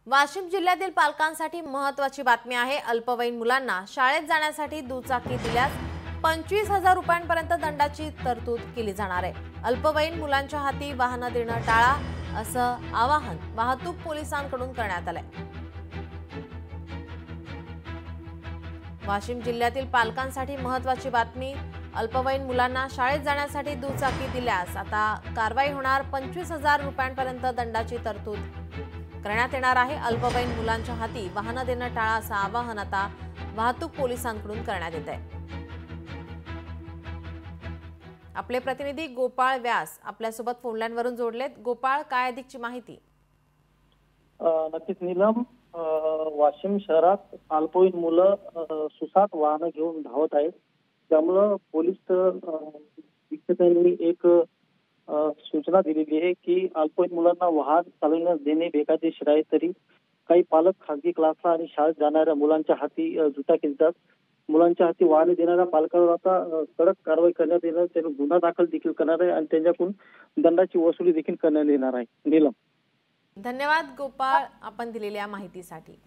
वाशिम जिल्ह्यातील पालकांसाठी महत्त्वाची बातमी आहे। अल्पवयीन मुलांना शाळेत जाण्यासाठी दुचाकी दिल्यास 25,000 रुपयांपर्यंत दंडाची तरतूद केली जाणार आहे। अल्पवयीन मुलांच्या हाती वाहन देणं टाळा, असं आवाहन वाहतूक पोलिसांकडून करण्यात आलंय। वाशिम जिल्ह्यातील पालकांसाठी महत्त्वाची बातमी। अल्पवयीन मुलांना शाळेत जाण्यासाठी दुचाकी दिल्यास आता कारवाई होणार। 25,000 रुपयांपर्यंत दंडाची तरतूद करण्यात येणार आहे। अल्पवयीन मुलांच्या हाती वाहन देणं टाळा, असं आवाहन आता वाहतूक पोलिसांकडून करण्यात येत आहे। आपले प्रतिनिधी गोपाळ व्यास आपल्यासोबत फोनलाईनवरून जोडलेत। गोपाळ, काय अधिकची माहिती? नक्कीच नीलम, वाशिम शहरात अल्पवयीन मुलं सुसाट वाहनं घेऊन धावत आहेत। त्यामुळं पोलीस निरीक्षकांनी एक सूचना दिलेली आहे की अल्पवयीन मुलांना वाहन चालवण्यास देणे बेकायदेशीर आहे। तरी काही पालक खासगी क्लासला आणि शाळेत जाणाऱ्या मुलांच्या हाती दुचाकी देतात। मुलांच्या हाती वाहने देणाऱ्या पालकांवर आता कडक कारवाई करण्यात येणार, त्यांना गुन्हा दाखल देखील करणार आहे आणि त्यांच्याकडून दंडाची वसुली देखील करण्यात येणार आहे। नीलम, धन्यवाद गोपाळ, आपण दिलेल्या माहितीसाठी।